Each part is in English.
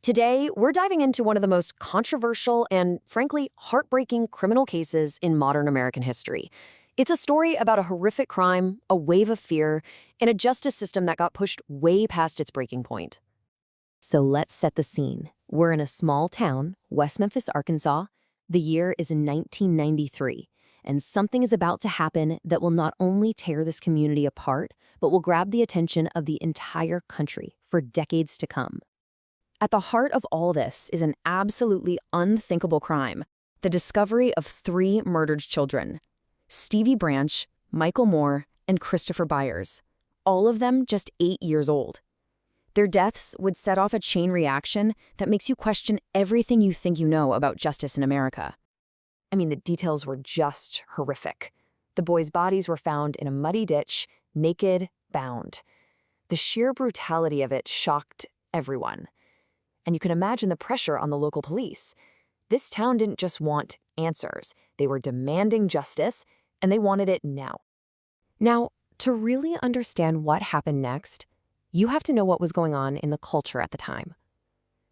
Today, we're diving into one of the most controversial and, frankly, heartbreaking criminal cases in modern American history. It's a story about a horrific crime, a wave of fear, and a justice system that got pushed way past its breaking point. So let's set the scene. We're in a small town, West Memphis, Arkansas. The year is in 1993, and something is about to happen that will not only tear this community apart, but will grab the attention of the entire country for decades to come. At the heart of all this is an absolutely unthinkable crime, the discovery of 3 murdered children: Stevie Branch, Michael Moore, and Christopher Byers, all of them just 8 years old. Their deaths would set off a chain reaction that makes you question everything you think you know about justice in America. I mean, the details were just horrific. The boys' bodies were found in a muddy ditch, naked, bound. The sheer brutality of it shocked everyone. And you can imagine the pressure on the local police. This town didn't just want answers. They were demanding justice, and they wanted it now. Now, to really understand what happened next, you have to know what was going on in the culture at the time.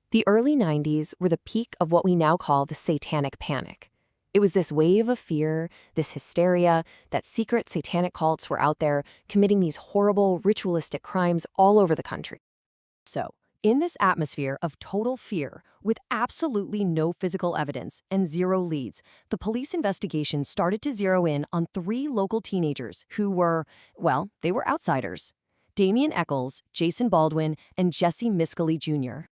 The early 90s were the peak of what we now call the Satanic Panic. It was this wave of fear, this hysteria, that secret satanic cults were out there committing these horrible, ritualistic crimes all over the country. So, in this atmosphere of total fear, with absolutely no physical evidence and 0 leads, the police investigation started to zero in on 3 local teenagers who were, well, they were outsiders: Damian Eccles, Jason Baldwin, and Jesse Miscali Jr.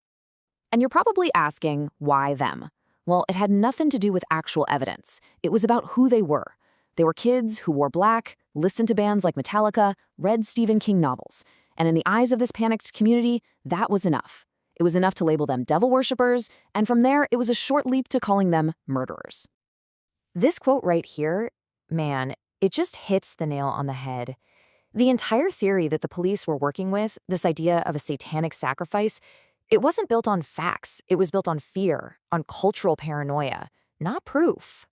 And you're probably asking, why them? Well, it had nothing to do with actual evidence. It was about who they were. They were kids who wore black, listened to bands like Metallica, read Stephen King novels. And in the eyes of this panicked community, that was enough. It was enough to label them devil worshippers, and from there, it was a short leap to calling them murderers. This quote right here, man, it just hits the nail on the head. The entire theory that the police were working with, this idea of a satanic sacrifice, it wasn't built on facts. It was built on fear, on cultural paranoia, not proof.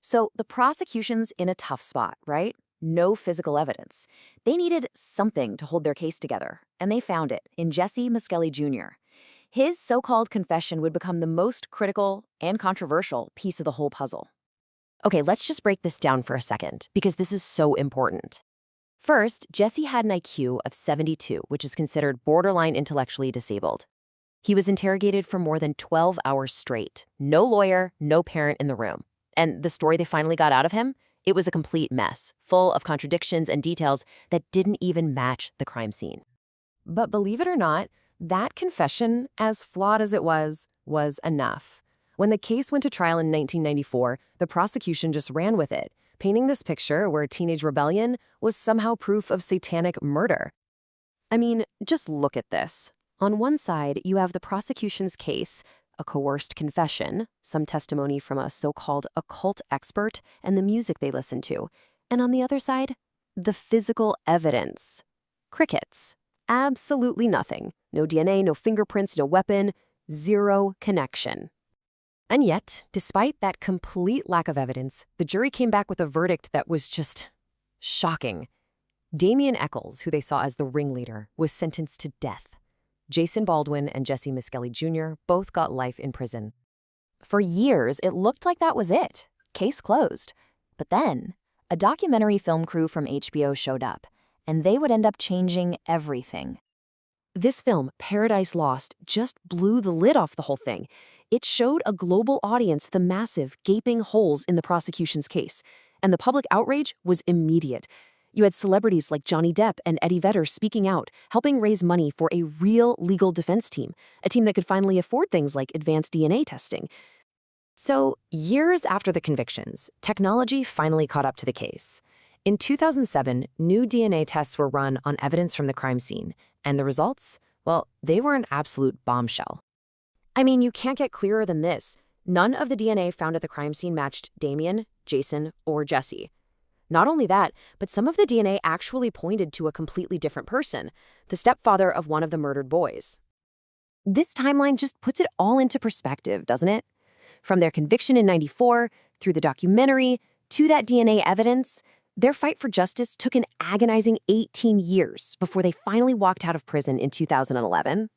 So the prosecution's in a tough spot, right? No physical evidence. They needed something to hold their case together, and they found it in Jesse Miscali Jr. His so-called confession would become the most critical and controversial piece of the whole puzzle. Okay, let's just break this down for a second, because this is so important. First, Jesse had an IQ of 72, which is considered borderline intellectually disabled. He was interrogated for more than 12 hours straight. No lawyer, no parent in the room. And the story they finally got out of him? It was a complete mess, full of contradictions and details that didn't even match the crime scene. But believe it or not, that confession, as flawed as it was enough. When the case went to trial in 1994, the prosecution just ran with it, painting this picture where teenage rebellion was somehow proof of satanic murder. I mean, just look at this. On one side, you have the prosecution's case, a coerced confession, some testimony from a so-called occult expert, and the music they listened to. And on the other side, the physical evidence. Crickets. Absolutely nothing. No DNA, no fingerprints, no weapon, 0 connection. And yet, despite that complete lack of evidence, the jury came back with a verdict that was just shocking. Damian Eccles, who they saw as the ringleader, was sentenced to death. Jason Baldwin and Jesse Miscali Jr. both got life in prison. For years, it looked like that was it. Case closed. But then, a documentary film crew from HBO showed up, and they would end up changing everything. This film, Paradise Lost, just blew the lid off the whole thing. It showed a global audience the massive, gaping holes in the prosecution's case, and the public outrage was immediate. You had celebrities like Johnny Depp and Eddie Vedder speaking out, helping raise money for a real legal defense team, a team that could finally afford things like advanced DNA testing. So, years after the convictions, technology finally caught up to the case. In 2007, new DNA tests were run on evidence from the crime scene, and the results, well, they were an absolute bombshell. I mean, you can't get clearer than this. None of the DNA found at the crime scene matched Damian, Jason, or Jesse. Not only that, but some of the DNA actually pointed to a completely different person, the stepfather of one of the murdered boys. This timeline just puts it all into perspective, doesn't it? From their conviction in '94, through the documentary, to that DNA evidence, their fight for justice took an agonizing 18 years before they finally walked out of prison in 2011.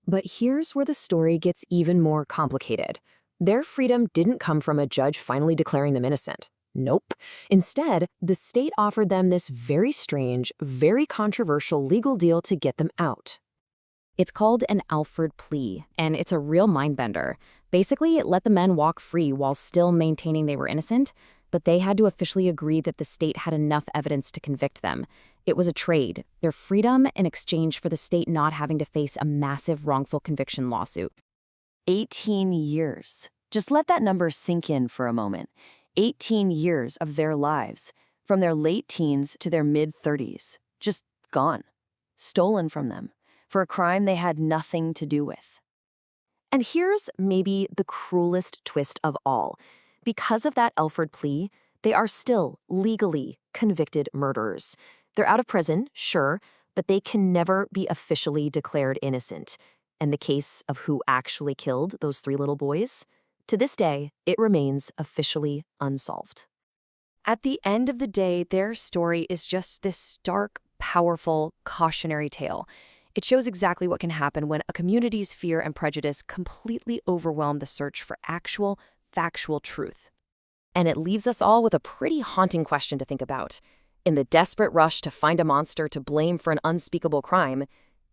But here's where the story gets even more complicated. Their freedom didn't come from a judge finally declaring them innocent. Nope. Instead, the state offered them this very strange, very controversial legal deal to get them out. It's called an Alford plea, and it's a real mind-bender. Basically, it let the men walk free while still maintaining they were innocent, but they had to officially agree that the state had enough evidence to convict them. It was a trade, their freedom in exchange for the state not having to face a massive wrongful conviction lawsuit. 18 years. Just let that number sink in for a moment. 18 years of their lives, from their late teens to their mid-30s, just gone, stolen from them, for a crime they had nothing to do with. And here's maybe the cruelest twist of all. Because of that Alford plea, they are still legally convicted murderers. They're out of prison, sure, but they can never be officially declared innocent. And the case of who actually killed those 3 little boys? To this day, it remains officially unsolved. At the end of the day, their story is just this stark, powerful, cautionary tale. It shows exactly what can happen when a community's fear and prejudice completely overwhelm the search for actual, factual truth. And it leaves us all with a pretty haunting question to think about. In the desperate rush to find a monster to blame for an unspeakable crime,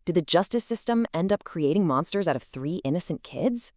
did the justice system end up creating monsters out of 3 innocent kids?